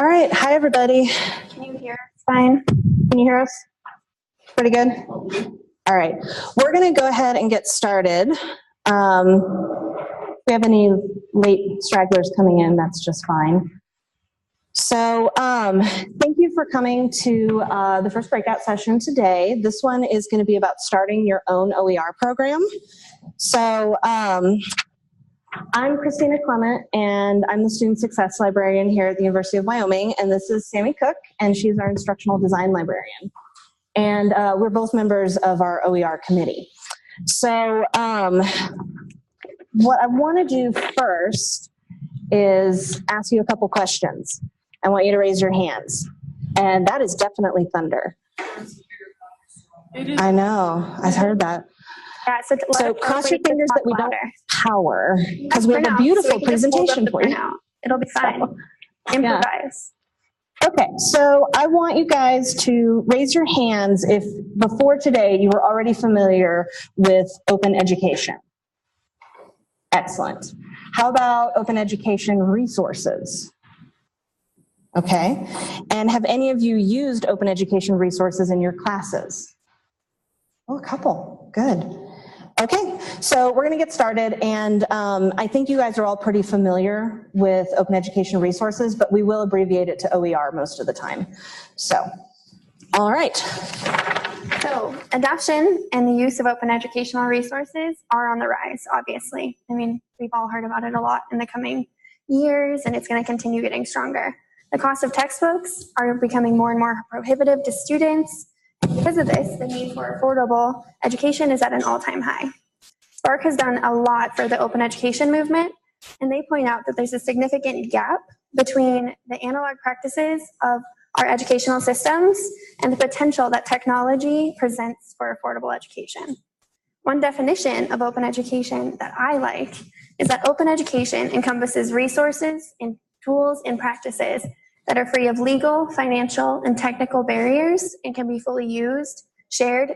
All right, hi everybody. Can you hear us fine? Can you hear us? Pretty good? All right, we're gonna go ahead and get started. If we have any late stragglers coming in, that's just fine. So thank you for coming to the first breakout session today. This one is gonna be about starting your own OER program. So I'm Kristina Clement, and I'm the Student Success Librarian here at the University of Wyoming, and this is Sammy Cook, and she's our Instructional Design Librarian. And we're both members of our OER committee. So what I want to do first is ask you a couple questions. I want you to raise your hands. And that is definitely thunder. I know, I heard that. Yeah, so cross your fingers that we don't power, because we have a beautiful presentation for you. It'll be fine. So, improvise. Yeah. Okay, so I want you guys to raise your hands if before today you were already familiar with Open Education. Excellent. How about Open Education resources? Okay, and have any of you used Open Education resources in your classes? Oh, a couple, good. Okay, so we're going to get started, and I think you guys are all pretty familiar with Open Education resources, but we will abbreviate it to OER most of the time. So, all right. So, adoption and the use of open educational resources are on the rise, obviously. I mean, we've all heard about it a lot in the coming years, and it's going to continue getting stronger. The cost of textbooks are becoming more and more prohibitive to students. Because of this, the need for affordable education is at an all-time high. Spark has done a lot for the open education movement, and they point out that there's a significant gap between the analog practices of our educational systems and the potential that technology presents for affordable education. One definition of open education that I like is that open education encompasses resources and tools and practices that are free of legal, financial, and technical barriers and can be fully used, shared.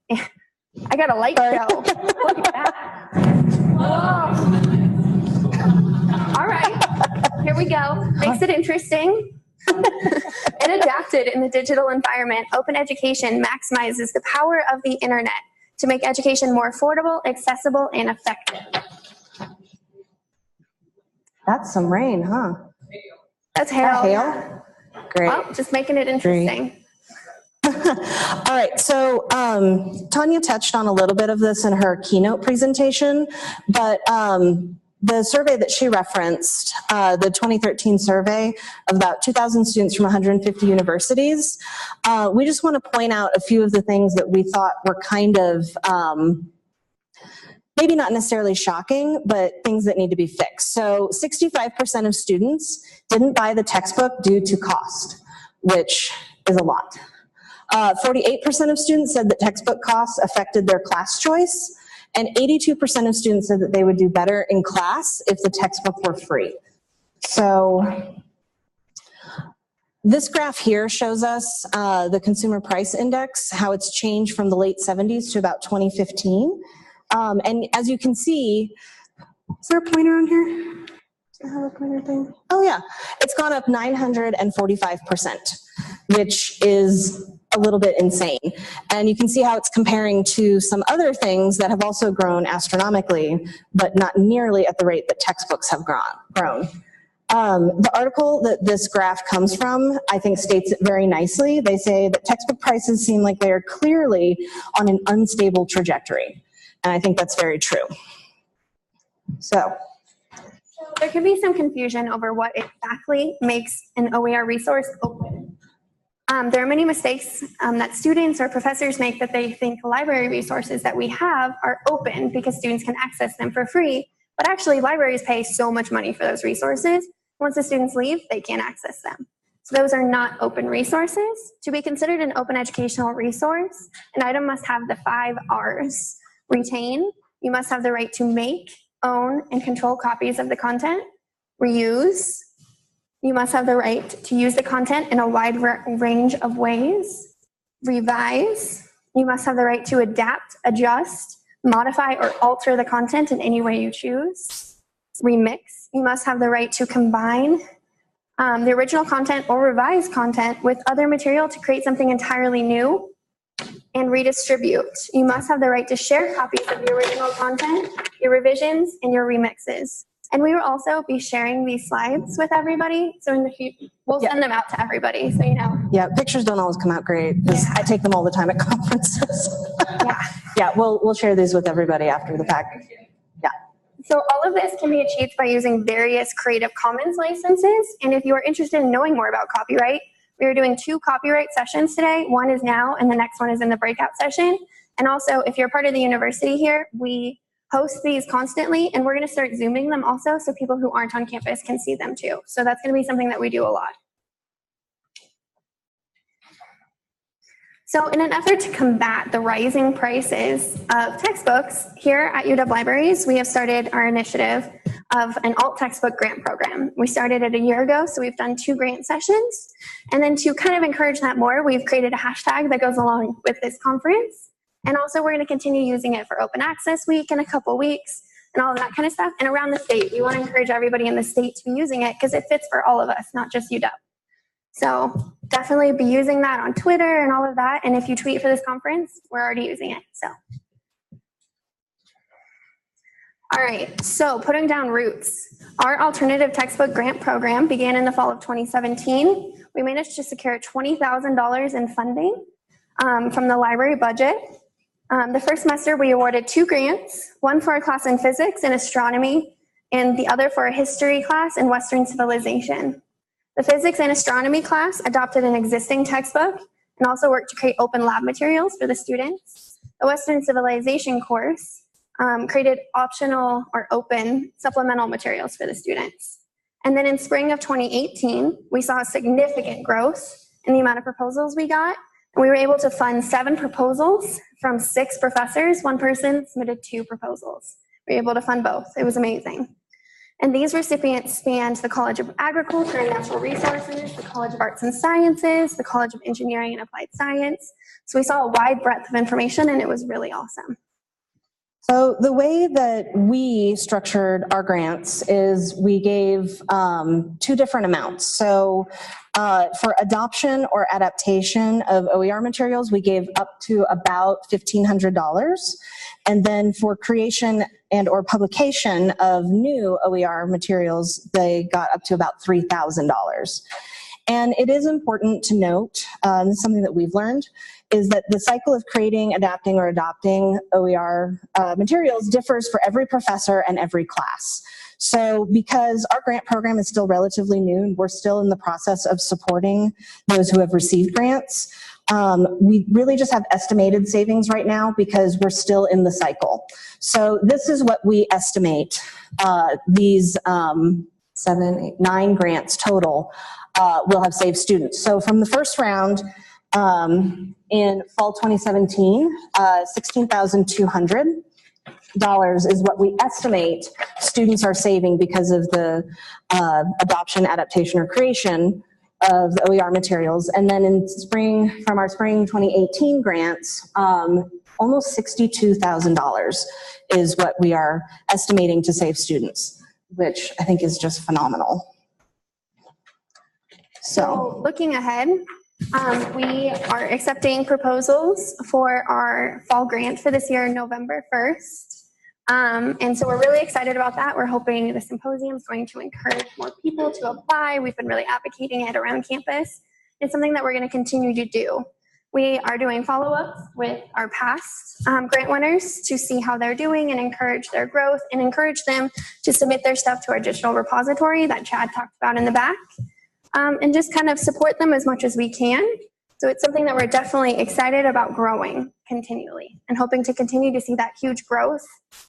I got a light show. Look at that. Whoa. All right, here we go. Makes it interesting. And adapted in the digital environment, open education maximizes the power of the internet to make education more affordable, accessible, and effective. That's some rain, huh? That's hail. Hail? Great. Well, just making it interesting. All right, so Tanya touched on a little bit of this in her keynote presentation, but the survey that she referenced, the 2013 survey of about 2,000 students from 150 universities, we just want to point out a few of the things that we thought were kind of maybe not necessarily shocking, but things that need to be fixed. So 65% of students didn't buy the textbook due to cost, which is a lot. 48% of students said that textbook costs affected their class choice, and 82% of students said that they would do better in class if the textbook were free. So this graph here shows us the consumer price index, how it's changed from the late 70s to about 2015. And as you can see, is there a pointer on here? Do I have a pointer thing? Oh yeah, it's gone up 945%, which is a little bit insane. And you can see how it's comparing to some other things that have also grown astronomically, but not nearly at the rate that textbooks have grown. The article that this graph comes from, I think, states it very nicely. They say that textbook prices seem like they are clearly on an unstable trajectory. And I think that's very true. So there can be some confusion over what exactly makes an OER resource open. There are many mistakes that students or professors make that they think library resources that we have are open because students can access them for free, but actually libraries pay so much money for those resources. Once the students leave, they can't access them. So those are not open resources. To be considered an open educational resource, an item must have the 5 R's. Retain, you must have the right to make, own, and control copies of the content. Reuse, you must have the right to use the content in a wide range of ways. Revise, you must have the right to adapt, adjust, modify, or alter the content in any way you choose. Remix, you must have the right to combine the original content or revised content with other material to create something entirely new, and redistribute. You must have the right to share copies of your original content, your revisions, and your remixes. And we will also be sharing these slides with everybody. So in the future, we'll send them out to everybody, so you know. Yeah, pictures don't always come out great because I take them all the time at conferences. Yeah, we'll share these with everybody after the fact. Yeah. So all of this can be achieved by using various Creative Commons licenses. And if you are interested in knowing more about copyright, we are doing 2 copyright sessions today. One is now, and the next one is in the breakout session. And also, if you're part of the university here, we host these constantly, and we're going to start Zooming them also so people who aren't on campus can see them too. So that's going to be something that we do a lot. So in an effort to combat the rising prices of textbooks, here at UW Libraries, we have started our initiative of an alt textbook grant program. We started it a year ago, so we've done 2 grant sessions. And then to kind of encourage that more, we've created a hashtag that goes along with this conference. And also we're going to continue using it for Open Access Week in a couple weeks and all of that kind of stuff. And around the state, we want to encourage everybody in the state to be using it because it fits for all of us, not just UW. So definitely be using that on Twitter and all of that. And if you tweet for this conference, we're already using it. So. All right, so putting down roots. Our alternative textbook grant program began in the fall of 2017. We managed to secure $20,000 in funding from the library budget. The first semester, we awarded 2 grants, one for a class in physics and astronomy, and the other for a history class in Western civilization. The physics and astronomy class adopted an existing textbook and also worked to create open lab materials for the students. The Western civilization course created optional or open supplemental materials for the students. And then in spring of 2018, we saw a significant growth in the amount of proposals we got. And we were able to fund 7 proposals from 6 professors. One person submitted 2 proposals. We were able to fund both. It was amazing. And these recipients spanned the College of Agriculture and Natural Resources, the College of Arts and Sciences, the College of Engineering and Applied Science. So we saw a wide breadth of information, and it was really awesome. So the way that we structured our grants is we gave 2 different amounts. So for adoption or adaptation of OER materials, we gave up to about $1,500. And then for creation and or publication of new OER materials, they got up to about $3,000. And it is important to note, something that we've learned, is that the cycle of creating, adapting, or adopting OER materials differs for every professor and every class. So because our grant program is still relatively new, and we're still in the process of supporting those who have received grants, we really just have estimated savings right now because we're still in the cycle. So this is what we estimate these 7, 8, 9 grants total will have saved students. So from the first round, in fall 2017, $16,200 is what we estimate students are saving because of the adoption, adaptation, or creation of the OER materials. And then in spring, from our spring 2018 grants, almost $62,000 is what we are estimating to save students, which I think is just phenomenal. So looking ahead, we are accepting proposals for our fall grant for this year, November 1st. And so we're really excited about that. We're hoping the symposium is going to encourage more people to apply. We've been really advocating it around campus. It's something that we're going to continue to do. We are doing follow-ups with our past grant winners to see how they're doing and encourage their growth and encourage them to submit their stuff to our digital repository that Chad talked about in the back. And just kind of support them as much as we can. So it's something that we're definitely excited about growing continually and hoping to continue to see that huge growth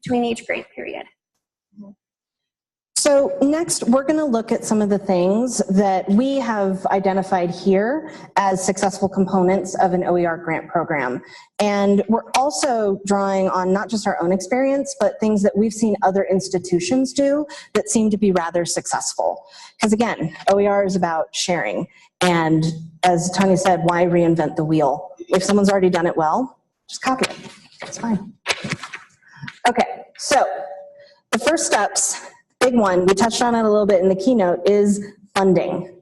between each grant period. So next, we're going to look at some of the things that we have identified here as successful components of an OER grant program. And we're also drawing on not just our own experience, but things that we've seen other institutions do that seem to be rather successful. Because again, OER is about sharing. And as Tanya said, why reinvent the wheel? If someone's already done it well, just copy it. It's fine. Okay, so the first steps, big one, we touched on it a little bit in the keynote, is funding.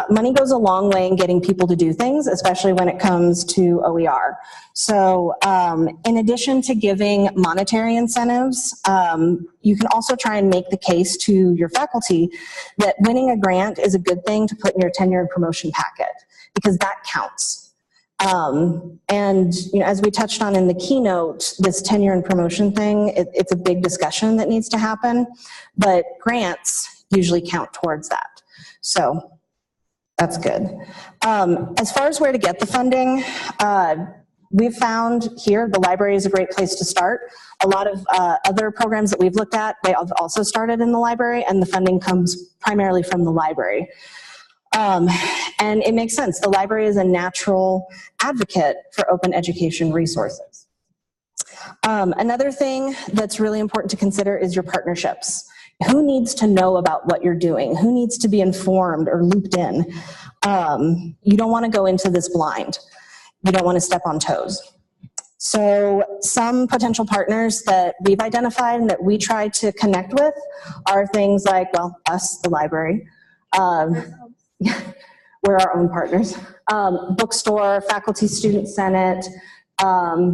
Money goes a long way in getting people to do things, especially when it comes to OER. So in addition to giving monetary incentives, you can also try and make the case to your faculty that winning a grant is a good thing to put in your tenure and promotion packet, because that counts. And as we touched on in the keynote, this tenure and promotion thing, it's a big discussion that needs to happen, but grants usually count towards that. So that's good. As far as where to get the funding, we've found here the library is a great place to start. A lot of other programs that we've looked at, they have also started in the library, and the funding comes primarily from the library. And it makes sense. The library is a natural advocate for open education resources. Another thing that's really important to consider is your partnerships. Who needs to know about what you're doing? Who needs to be informed or looped in? You don't want to go into this blind. You don't want to step on toes. So some potential partners that we've identified and that we try to connect with are things like, well, us, the library. We're our own partners. Bookstore, faculty student senate,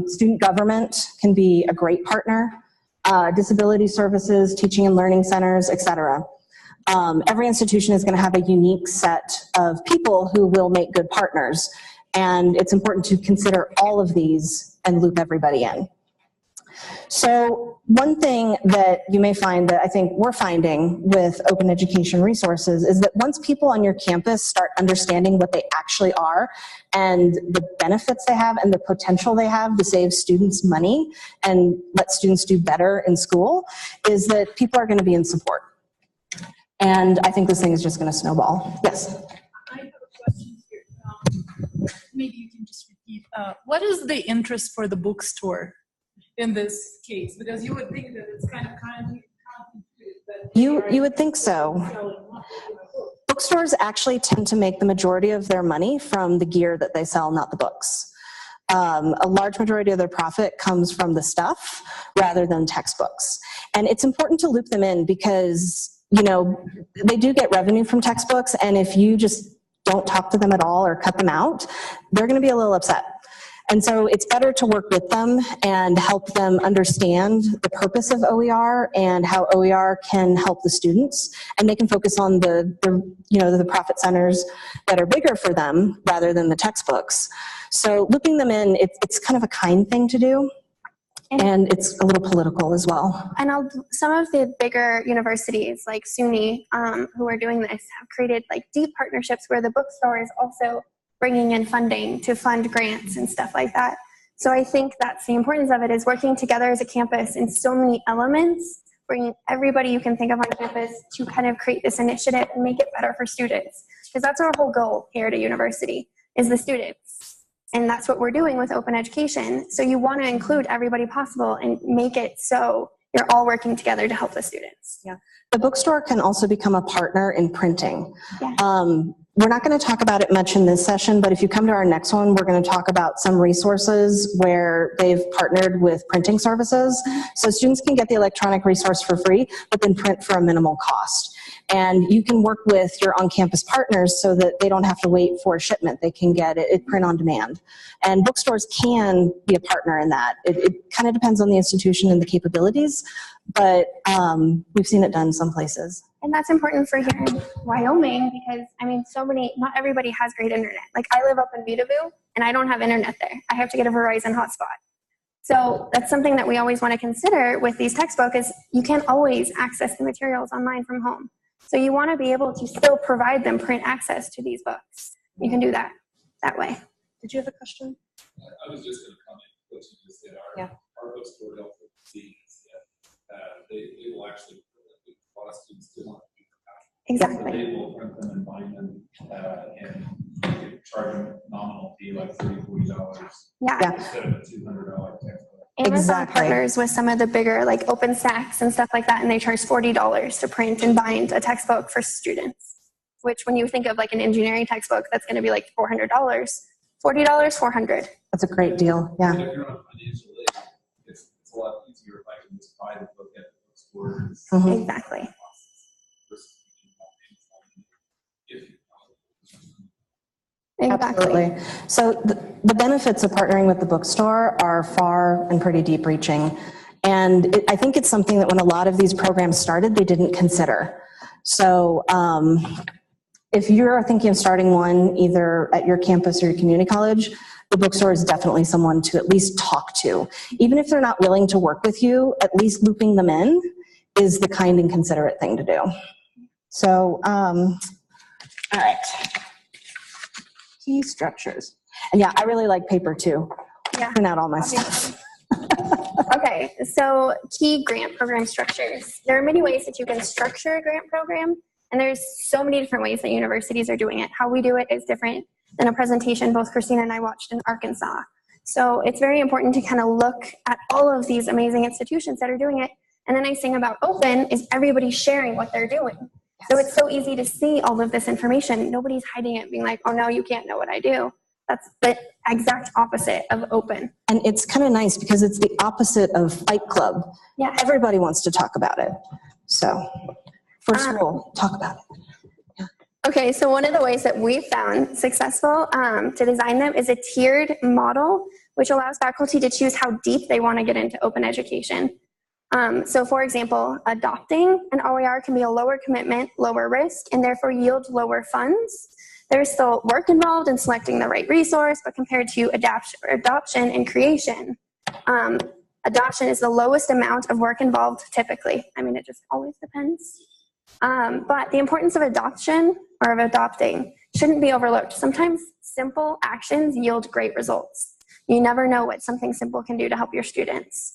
student government can be a great partner. Disability services, teaching and learning centers, etc. Every institution is going to have a unique set of people who will make good partners, and it's important to consider all of these and loop everybody in. So one thing that you may find that I think we're finding with open education resources is that once people on your campus start understanding what they actually are and the benefits they have and the potential they have to save students money and let students do better in school, is that people are going to be in support. And I think this thing is just going to snowball. Yes? I have a question here. Maybe you can just repeat. What is the interest for the bookstore in this case? Because you would think that it's kind of you would think so. Bookstores actually tend to make the majority of their money from the gear that they sell, not the books. A large majority of their profit comes from the stuff rather than textbooks. And it's important to loop them in because, they do get revenue from textbooks, and if you just don't talk to them at all or cut them out, they're going to be a little upset. And so it's better to work with them and help them understand the purpose of OER and how OER can help the students, and they can focus on the profit centers that are bigger for them rather than the textbooks. So looping them in, it's kind of a kind thing to do, and it's a little political as well. And some of the bigger universities like SUNY who are doing this have created deep partnerships where the bookstore is also bringing in funding to fund grants and stuff like that. So I think that's the importance of it, is working together as a campus in so many elements, bringing everybody you can think of on campus to kind of create this initiative and make it better for students. Because that's our whole goal here at a university, is the students. And that's what we're doing with open education. So you want to include everybody possible and make it so you're all working together to help the students. Yeah. The bookstore can also become a partner in printing. Yeah. We're not going to talk about it much in this session, but if you come to our next one, we're going to talk about some resources where they've partnered with printing services. So students can get the electronic resource for free, but then print for a minimal cost. And you can work with your on-campus partners so that they don't have to wait for a shipment. They can get it print on demand. And bookstores can be a partner in that. It kind of depends on the institution and the capabilities, but we've seen it done some places. And that's important for here in Wyoming because, not everybody has great internet. I live up in Vidavoo, and I don't have internet there. I have to get a Verizon hotspot. So that's something that we always want to consider with these textbooks is you can't always access the materials online from home. So you want to be able to still provide them print access to these books. You can do that way. Did you have a question? I was just going to comment what you just said. Our bookstore helps with the they will actually a lot of students still want to keep them. Exactly. So they will print them and bind them and charge them nominal fee like $30-$40. Yeah. Instead of a $200 textbook. Amazon partners with some of the bigger Open Stacks and stuff like that, and they charge $40 to print and bind a textbook for students, which when you think of an engineering textbook, that's going to be $400. $40, $400. That's a great deal, yeah. But if you're on financial aid, it's a lot easier if I can just buy the book at the bookstore. Exactly. Exactly. Absolutely. So the benefits of partnering with the bookstore are far and pretty deep reaching. And I think it's something that when a lot of these programs started, they didn't consider. So if you're thinking of starting one either at your campus or your community college, the bookstore is definitely someone to at least talk to. Even if they're not willing to work with you, at least looping them in is the kind and considerate thing to do. So, all right. Key structures. And yeah, I really like paper too. Yeah. Print out all my stuff. Okay, so key grant program structures. There are many ways that you can structure a grant program, and there's so many different ways that universities are doing it. How we do it is different than a presentation both Kristina and I watched in Arkansas. So it's very important to kind of look at all of these amazing institutions that are doing it. And the nice thing about Open is everybody's sharing what they're doing. Yes. So it's so easy to see all of this information. Nobody's hiding it, being like, oh no, you can't know what I do. That's the exact opposite of Open. And it's kind of nice because it's the opposite of Fight Club. Yeah. Everybody wants to talk about it. So first rule, talk about it. Yeah. Okay, so one of the ways that we found successful to design them is a tiered model, which allows faculty to choose how deep they want to get into open education. So for example, adopting an OER can be a lower commitment, lower risk, and therefore yield lower funds. There's still work involved in selecting the right resource, but compared to adoption and creation, adoption is the lowest amount of work involved typically. I mean, it just always depends. But the importance of adoption or of adopting shouldn't be overlooked. Sometimes simple actions yield great results. You never know what something simple can do to help your students.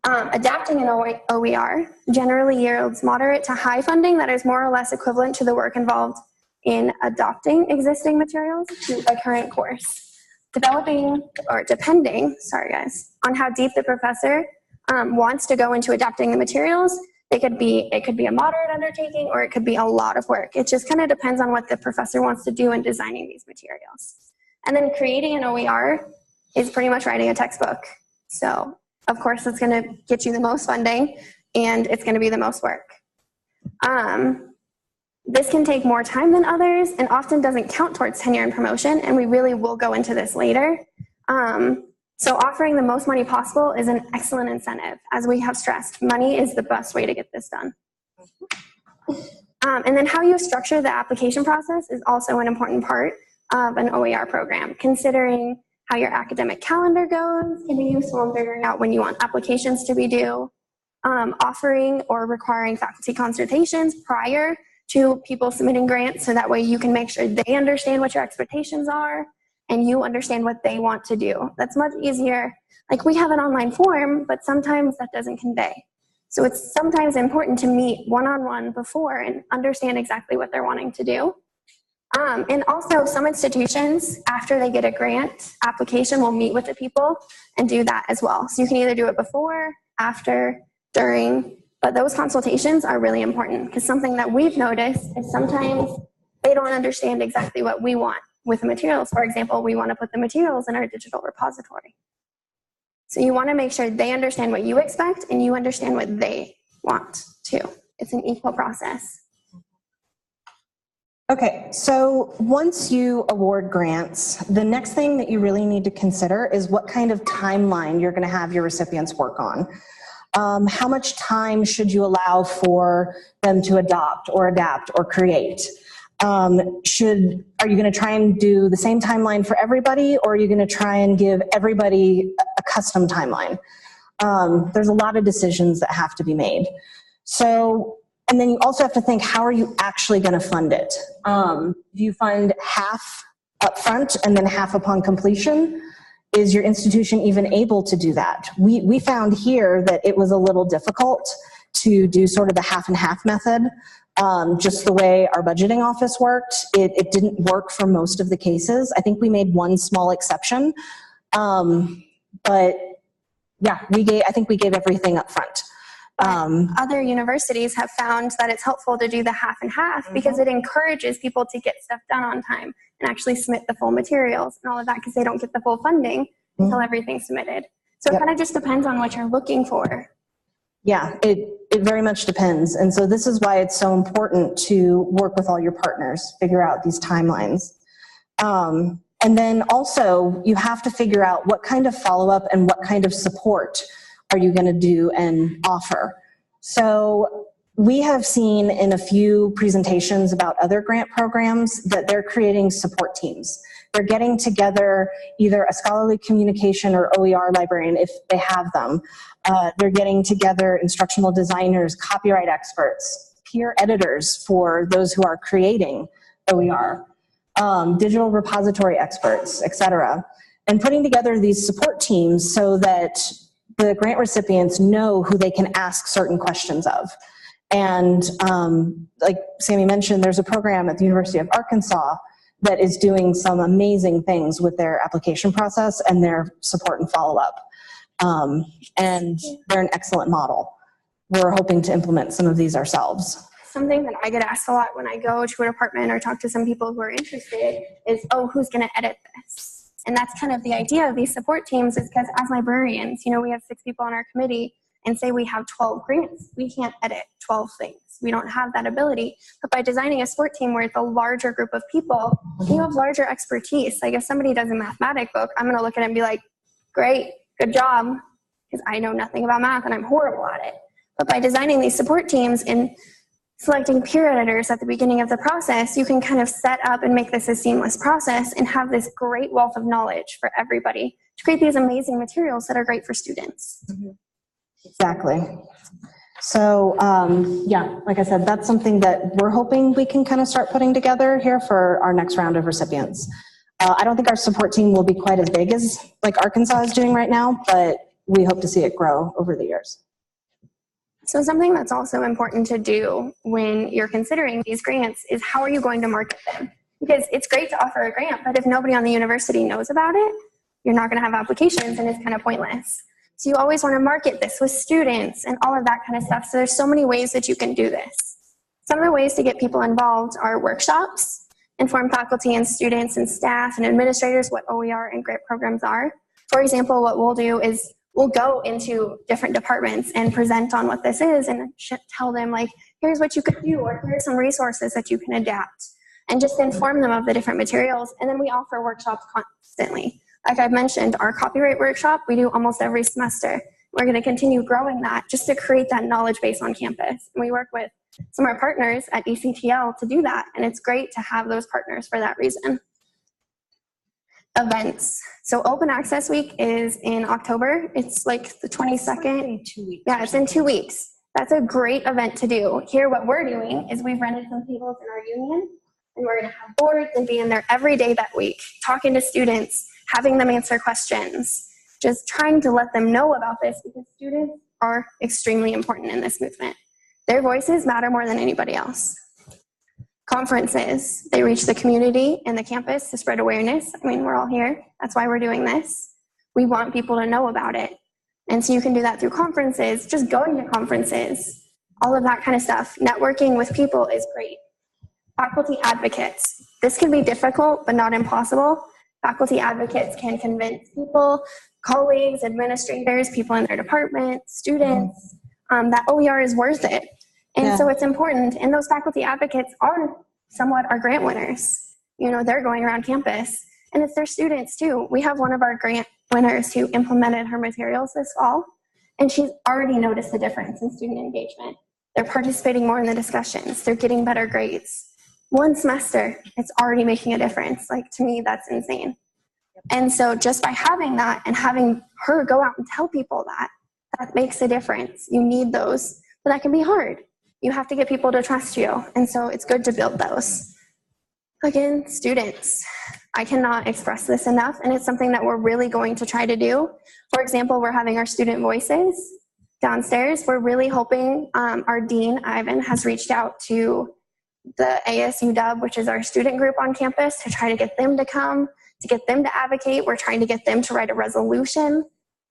Adapting an OER generally yields moderate to high funding that is more or less equivalent to the work involved in adopting existing materials to a current course. Depending, on how deep the professor wants to go into adapting the materials, it could be a moderate undertaking or it could be a lot of work. It just kind of depends on what the professor wants to do in designing these materials. And then creating an OER is pretty much writing a textbook. So of course it's going to get you the most funding and it's going to be the most work. This can take more time than others and often doesn't count towards tenure and promotion, and we really will go into this later. So offering the most money possible is an excellent incentive. As we have stressed, money is the best way to get this done. And then how you structure the application process is also an important part of an OER program. Considering how your academic calendar goes can be useful in figuring out when you want applications to be due. Offering or requiring faculty consultations prior to people submitting grants, so that way you can make sure they understand what your expectations are and you understand what they want to do. That's much easier. Like, we have an online form, but sometimes that doesn't convey. So it's sometimes important to meet one-on-one before and understand exactly what they're wanting to do. And also some institutions, after they get a grant application, will meet with the people and do that as well. So you can either do it before, after, during, but those consultations are really important, because something that we've noticed is sometimes they don't understand exactly what we want with the materials. For example, we want to put the materials in our digital repository. So you want to make sure they understand what you expect and you understand what they want too. It's an equal process. Okay, so once you award grants, the next thing that you really need to consider is what kind of timeline you're going to have your recipients work on. How much time should you allow for them to adopt or adapt or create? Are you going to try and do the same timeline for everybody, or are you going to try and give everybody a custom timeline? There's a lot of decisions that have to be made. So, and then you also have to think, how are you actually going to fund it? Do you fund half up front and then half upon completion? Is your institution even able to do that? We found here that it was a little difficult to do sort of the half and half method. Just the way our budgeting office worked, it didn't work for most of the cases. I think we made one small exception, but yeah, I think we gave everything up front. Other universities have found that it's helpful to do the half and half because it encourages people to get stuff done on time and actually submit the full materials and all of that, because they don't get the full funding until everything's submitted. So it kind of just depends on what you're looking for. Yeah, it very much depends. And so this is why it's so important to work with all your partners, figure out these timelines. And then also, you have to figure out what kind of follow-up and what kind of support are you going to do and offer. So we have seen in a few presentations about other grant programs that they're creating support teams. They're getting together either a scholarly communication or OER librarian if they have them. They're getting together instructional designers, copyright experts, peer editors for those who are creating OER, digital repository experts, et cetera, and putting together these support teams so that the grant recipients know who they can ask certain questions of. And like Sammy mentioned, there's a program at the University of Arkansas that is doing some amazing things with their application process and their support and follow-up. And they're an excellent model. We're hoping to implement some of these ourselves. Something that I get asked a lot when I go to a department or talk to some people who are interested is, oh, who's going to edit this? And that's kind of the idea of these support teams, is because as librarians, you know, we have 6 people on our committee, and say we have 12 grants, we can't edit 12 things. We don't have that ability. But by designing a support team where it's a larger group of people, you have larger expertise. Like if somebody does a mathematic book, I'm going to look at it and be like, great, good job, because I know nothing about math and I'm horrible at it. But by designing these support teams and selecting peer editors at the beginning of the process, you can kind of set up and make this a seamless process and have this great wealth of knowledge for everybody to create these amazing materials that are great for students. Mm-hmm. Exactly. So yeah, like I said, that's something that we're hoping we can kind of start putting together here for our next round of recipients. I don't think our support team will be quite as big as like Arkansas is doing right now, but we hope to see it grow over the years. So something that's also important to do when you're considering these grants is how are you going to market them? Because it's great to offer a grant, but if nobody on the university knows about it, you're not going to have applications and it's kind of pointless. So you always want to market this with students and all of that kind of stuff. So there's so many ways that you can do this. Some of the ways to get people involved are workshops, inform faculty and students and staff and administrators what OER and grant programs are. For example, what we'll do is we'll go into different departments and present on what this is and tell them like, here's what you could do, or here's some resources that you can adapt, and just inform them of the different materials. And then we offer workshops constantly. Like I've mentioned, our copyright workshop, we do almost every semester. We're going to continue growing that just to create that knowledge base on campus. And we work with some of our partners at ECTL to do that. And it's great to have those partners for that reason. Events. So Open Access Week is in October. It's like the 22nd. 2 weeks. Yeah, it's in 2 weeks. That's a great event to do. Here, what we're doing is we've rented some tables in our union, and we're going to have boards and be in there every day that week, talking to students, having them answer questions, just trying to let them know about this, because students are extremely important in this movement. Their voices matter more than anybody else. Conferences, they reach the community and the campus to spread awareness. I mean, we're all here. That's why we're doing this. We want people to know about it. And so you can do that through conferences, just going to conferences, all of that kind of stuff. Networking with people is great. Faculty advocates. This can be difficult, but not impossible. Faculty advocates can convince people, colleagues, administrators, people in their department, students, that OER is worth it. And so it's important. And those faculty advocates are somewhat our grant winners. You know, they're going around campus. And it's their students too. We have one of our grant winners who implemented her materials this fall, and she's already noticed the difference in student engagement. They're participating more in the discussions. They're getting better grades. One semester, it's already making a difference. Like, to me, that's insane. And so just by having that and having her go out and tell people that, that makes a difference. You need those, but that can be hard. You have to get people to trust you. And so it's good to build those. Again, students. I cannot express this enough, and it's something that we're really going to try to do. For example, we're having our student voices downstairs. We're really hoping, our dean, Ivan, has reached out to the ASUW, which is our student group on campus, to try to get them to come, to get them to advocate. We're trying to get them to write a resolution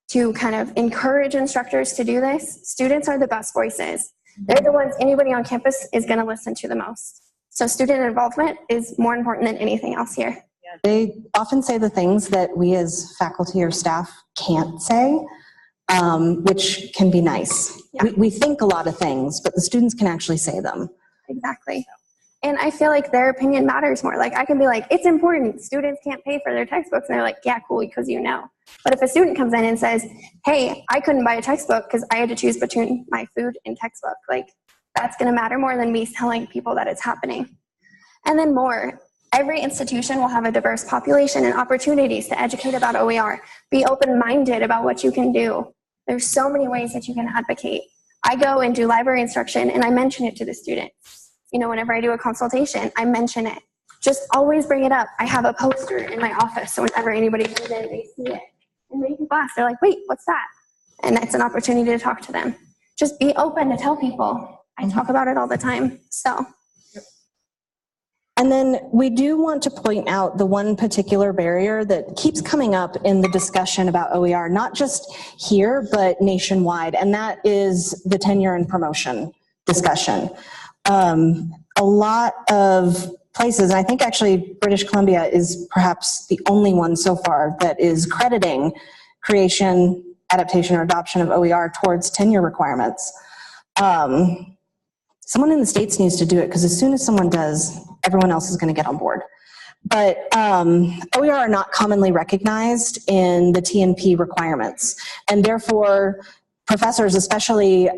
to kind of encourage instructors to do this. Students are the best voices. They're the ones anybody on campus is going to listen to the most. So student involvement is more important than anything else here. They often say the things that we as faculty or staff can't say, which can be nice. Yeah. We think a lot of things, but the students can actually say them. Exactly. And I feel like their opinion matters more. Like I can be like, it's important. Students can't pay for their textbooks. And they're like, yeah, cool, because you know. But if a student comes in and says, hey, I couldn't buy a textbook because I had to choose between my food and textbook, like that's going to matter more than me telling people that it's happening. And then more, every institution will have a diverse population and opportunities to educate about OER. Be open-minded about what you can do. There's so many ways that you can advocate. I go and do library instruction and I mention it to the students. You know, whenever I do a consultation, I mention it. Just always bring it up. I have a poster in my office, so whenever anybody comes in, they see it. And they can class, they're like, wait, what's that? And it's an opportunity to talk to them. Just be open to tell people. I talk about it all the time, so. And then we do want to point out the one particular barrier that keeps coming up in the discussion about OER, not just here, but nationwide, and that is the tenure and promotion discussion. A lot of places, and I think actually British Columbia is perhaps the only one so far that is crediting creation, adaptation, or adoption of OER towards tenure requirements. Someone in the States needs to do it because as soon as someone does, everyone else is going to get on board. But OER are not commonly recognized in the TNP requirements, and therefore professors, especially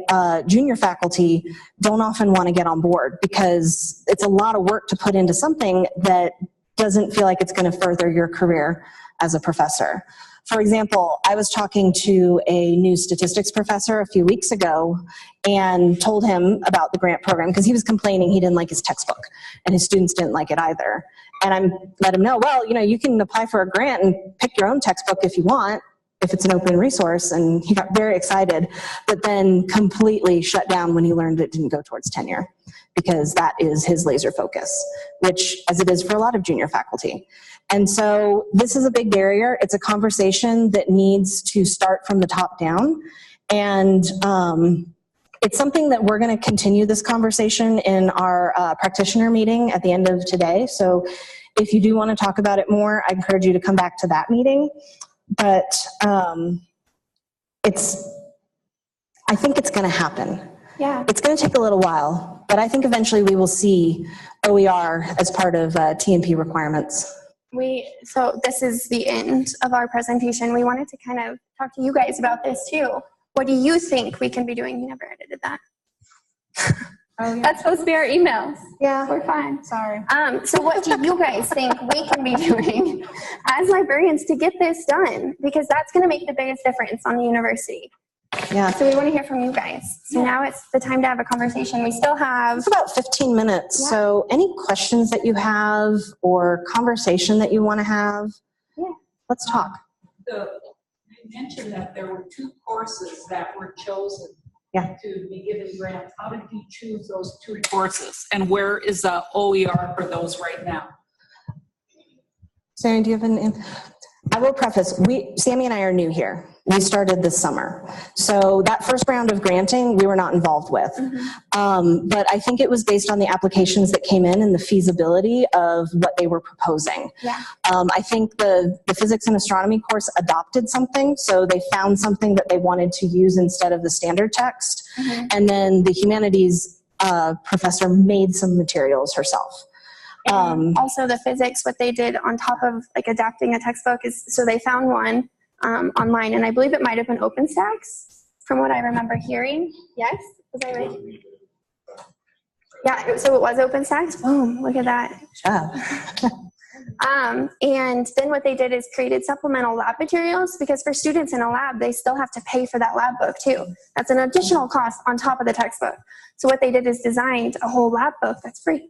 junior faculty, don't often want to get on board because it's a lot of work to put into something that doesn't feel like it's going to further your career as a professor. For example, I was talking to a new statistics professor a few weeks ago and told him about the grant program because he was complaining he didn't like his textbook and his students didn't like it either. And I let him know, well, you know, you can apply for a grant and pick your own textbook if you want, if it's an open resource, and he got very excited, but then completely shut down when he learned it didn't go towards tenure, because that is his laser focus, which, as it is for a lot of junior faculty. And so this is a big barrier. It's a conversation that needs to start from the top down, and it's something that we're going to continue this conversation in our practitioner meeting at the end of today. So if you do want to talk about it more, I encourage you to come back to that meeting. But I think it's going to happen. Yeah. It's going to take a little while, but I think eventually we will see OER as part of TNP requirements. So this is the end of our presentation. We wanted to kind of talk to you guys about this too. What do you think we can be doing? You never edited that. Oh, yeah. That's supposed to be our emails. Yeah. We're fine. Sorry. So what do you guys think we can be doing as librarians to get this done? Because that's going to make the biggest difference on the university. Yeah. So we want to hear from you guys. So now it's the time to have a conversation. We still have It's about 15 minutes. Yeah. So any questions that you have or conversation that you want to have, let's talk. You mentioned that there were 2 courses that were chosen to be given grants. How did you choose those 2 courses? And where is the OER for those right now? Sarah, do you have an? I will preface, Sammy and I are new here. We started this summer. So that first round of granting, we were not involved with. But I think it was based on the applications that came in and the feasibility of what they were proposing. Yeah. I think the physics and astronomy course adopted something, so they found something that they wanted to use instead of the standard text. And then the humanities professor made some materials herself. Also the physics, what they did on top of like adapting a textbook is, so they found one online, and I believe it might have been OpenStax from what I remember hearing. Yes? Was I right? Yeah, so it was OpenStax. Boom, look at that. And then what they did is created supplemental lab materials, because for students in a lab, they still have to pay for that lab book too. That's an additional cost on top of the textbook. So what they did is designed a whole lab book that's free.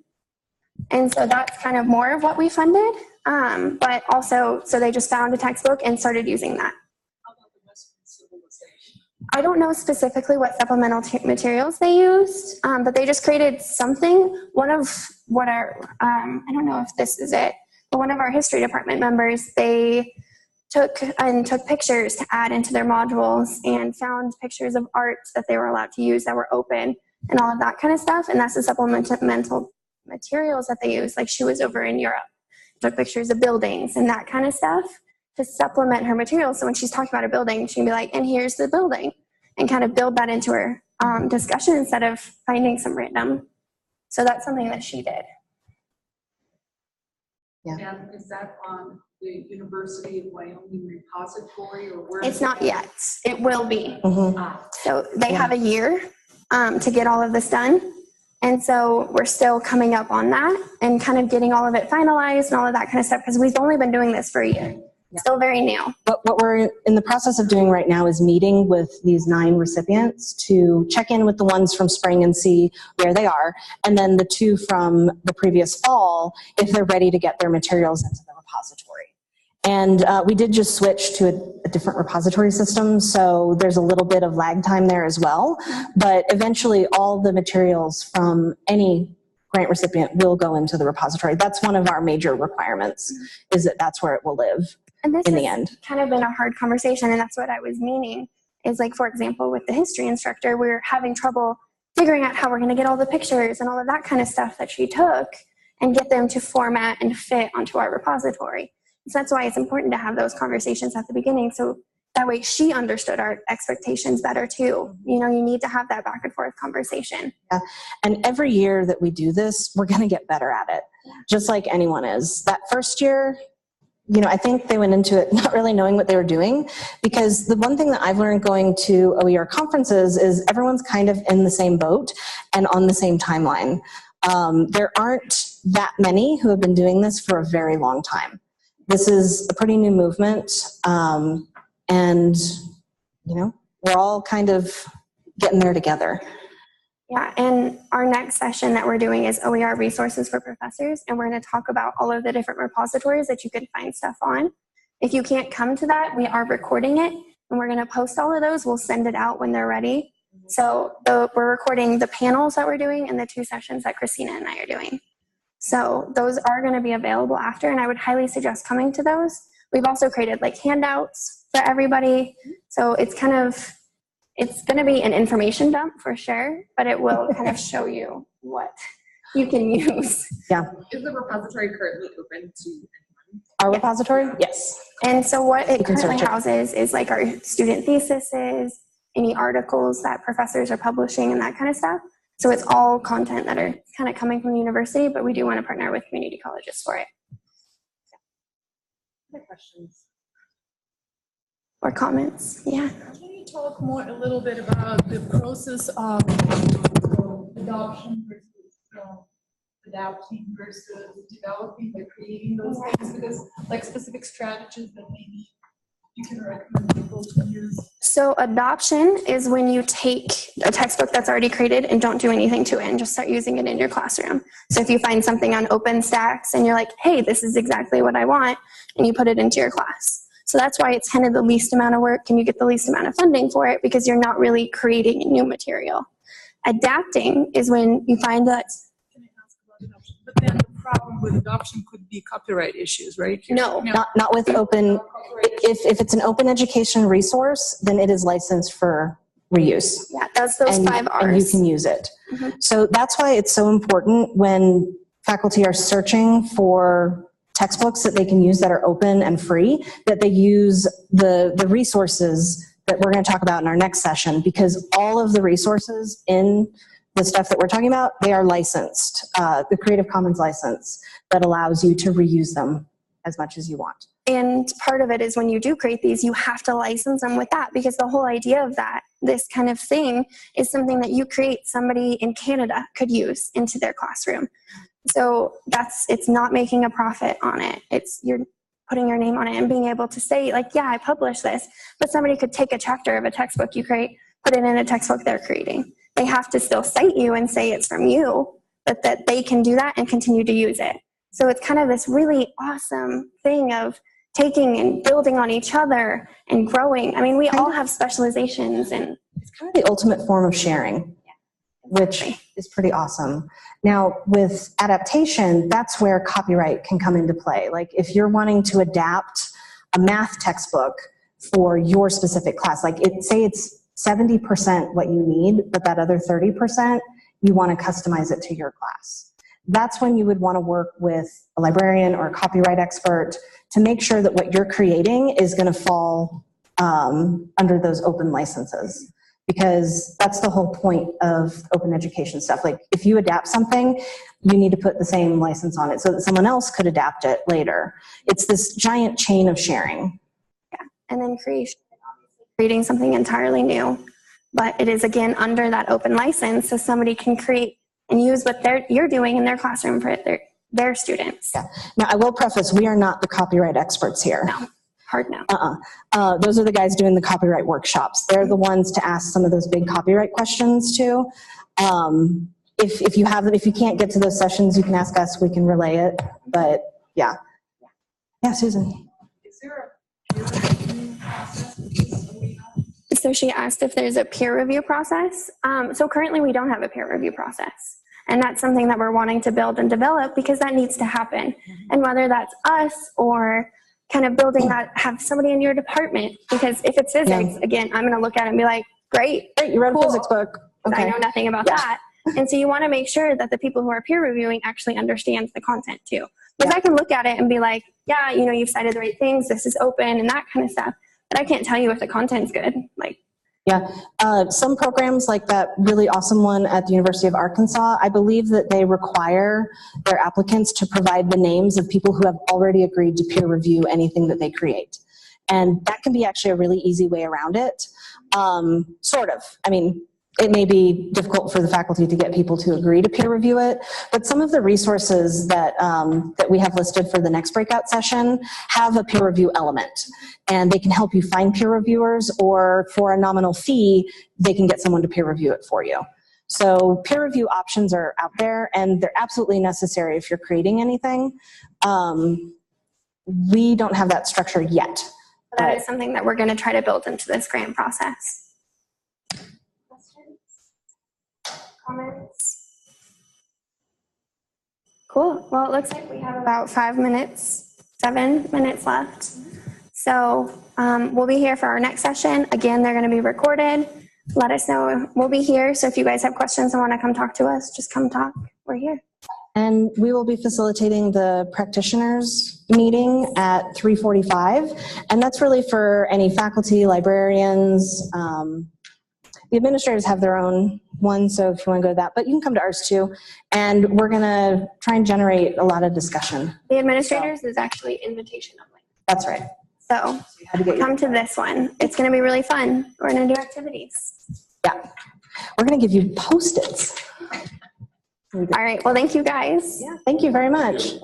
And so that's kind of more of what we funded, but also, so they just found a textbook and started using that. How about the Western civilization? I don't know specifically what supplemental materials they used, but they just created something. One of what our, I don't know if this is it, but one of our history department members, they took pictures to add into their modules and found pictures of art that they were allowed to use that were open and all of that kind of stuff. And that's the supplemental materials that they use. Like she was over in Europe, took pictures of buildings and that kind of stuff to supplement her materials. So when she's talking about a building, she can be like, and here's the building, and kind of build that into her discussion instead of finding some random. So that's something that she did. Yeah. And is that on the University of Wyoming repository or where? It's not yet. It will be. Ah, So they have a year to get all of this done. And so we're still coming up on that and kind of getting all of it finalized and all of that kind of stuff because we've only been doing this for a year. Still very new. But what we're in the process of doing right now is meeting with these 9 recipients to check in with the ones from spring and see where they are, and then the 2 from the previous fall, if they're ready to get their materials into the repository. And we did just switch to a different repository system, so there's a little bit of lag time there as well. But eventually all the materials from any grant recipient will go into the repository. That's one of our major requirements, is that that's where it will live. And this in the has end. kind of been a hard conversation, and that's what I was meaning, is like, for example, with the history instructor, we're having trouble figuring out how we're going to get all the pictures and all of that kind of stuff that she took and get them to format and fit onto our repository. So that's why it's important to have those conversations at the beginning, so that way she understood our expectations better too. You know, you need to have that back and forth conversation. Yeah. And every year that we do this, we're going to get better at it, just like anyone is. That first year, you know, I think they went into it not really knowing what they were doing, because the one thing that I've learned going to OER conferences is everyone's kind of in the same boat and on the same timeline. There aren't that many who have been doing this for a very long time. This is a pretty new movement, and, you know, we're all kind of getting there together. Yeah, and our next session that we're doing is OER resources for professors, and we're going to talk about all of the different repositories that you can find stuff on. If you can't come to that, we are recording it, and we're going to post all of those. We'll send it out when they're ready. So we're recording the panels that we're doing and the 2 sessions that Kristina and I are doing. So those are going to be available after, and I would highly suggest coming to those. We've also created like handouts for everybody, so it's kind of, it's going to be an information dump for sure, but it will kind of show you what you can use. Yeah. Is the repository currently open to anyone? Our repository? Yes. And so what it You can currently search it. houses is like our student theses, any articles that professors are publishing and that kind of stuff. So it's all content that are kind of coming from the university, but we do want to partner with community colleges for it. Other questions? Or comments, yeah. Can you talk more a little bit about the process of adoption versus adapting versus developing or creating those things? Because like specific strategies that maybe you can recommend people to use. So adoption is when you take a textbook that's already created and don't do anything to it and just start using it in your classroom. So if you find something on OpenStax and you're like, hey, this is exactly what I want, and you put it into your class. So that's why it's kind of the least amount of work and you get the least amount of funding for it, because you're not really creating new material. Adapting is when you find that. Can I ask about adoption? But then the problem with adoption could be copyright issues, right? No. Not with open. If it's an open education resource, then it is licensed for reuse. Yeah, that's those 5 R's. And you can use it. Mm-hmm. So that's why it's so important when faculty are searching for textbooks that they can use that are open and free, that they use the resources that we're going to talk about in our next session, because all of the resources in the stuff that we're talking about, they are licensed, the Creative Commons license that allows you to reuse them as much as you want. And part of it is when you do create these, you have to license them with that, because the whole idea of that, this kind of thing, is something that you create somebody in Canada could use into their classroom. So it's not making a profit on it. It's you're putting your name on it and being able to say, like, yeah, I published this, but somebody could take a chapter of a textbook you create, put it in a textbook they're creating. They have to still cite you and say it's from you, but that they can do that and continue to use it. So it's kind of this really awesome thing of taking and building on each other and growing. I mean, we all have specializations, and it's kind of the ultimate form of sharing, which is pretty awesome. Now, with adaptation, that's where copyright can come into play. Like if you're wanting to adapt a math textbook for your specific class, like say it's 70% what you need, but that other 30%, you want to customize it to your class. That's when you would want to work with a librarian or a copyright expert to make sure that what you're creating is going to fall under those open licenses. because that's the whole point of open education stuff. Like if you adapt something, you need to put the same license on it so that someone else could adapt it later. It's this giant chain of sharing. Yeah, and then creating something entirely new, but it is again under that open license, so somebody can create and use what you're doing in their classroom for their students. Yeah. Now I will preface, we are not the copyright experts here. No. Hard no. Those are the guys doing the copyright workshops. They're the ones to ask some of those big copyright questions to. If you can't get to those sessions, you can ask us, we can relay it, but yeah. Yeah, Susan. Is there a peer review process with this OER? So she asked if there's a peer review process. So currently we don't have a peer review process. And that's something that we're wanting to build and develop because that needs to happen. And whether that's us or kind of building that, have somebody in your department, because if it's physics, again, I'm going to look at it and be like, great, you read cool. a physics book. Okay. I know nothing about that. And so you want to make sure that the people who are peer reviewing actually understand the content too. Because I can look at it and be like, yeah, you know, you've cited the right things, this is open and that kind of stuff. But I can't tell you if the content's good. Like, yeah, some programs like that really awesome one at the University of Arkansas, I believe that they require their applicants to provide the names of people who have already agreed to peer review anything that they create. And that can be actually a really easy way around it. Sort of. I mean, it may be difficult for the faculty to get people to agree to peer review it, but some of the resources that, that we have listed for the next breakout session have a peer review element. And they can help you find peer reviewers, or for a nominal fee, they can get someone to peer review it for you. So peer review options are out there, and they're absolutely necessary if you're creating anything. We don't have that structure yet. that is something that we're going to try to build into this grant process. Questions? Comments? Cool. Well, it looks like we have about 7 minutes left. So we'll be here for our next session. Again, they're going to be recorded. Let us know. We'll be here. So if you guys have questions and want to come talk to us, just come talk. We're here. And we will be facilitating the practitioners meeting at 3:45. And that's really for any faculty, librarians. The administrators have their own one, so if you want to go to that, but you can come to ours too. And we're going to try and generate a lot of discussion. The administrators is actually invitation only. That's right. So come to this one. It's going to be really fun. We're going to do activities. Yeah. We're going to give you Post-its. All right. Well, thank you guys. Yeah, thank you very much.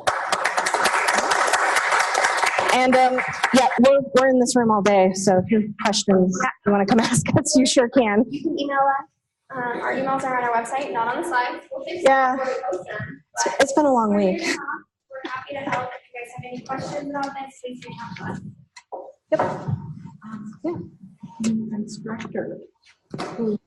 And yeah, we're in this room all day, so if you have questions, you want to come ask us, you sure can. You can email us. Our emails are on our website, not on the slides. We'll fix Yeah. them before we post them, but It's been a long week. we're happy to help. If you guys have any questions about this, please reach out to us. Yep. Yeah. Instructor who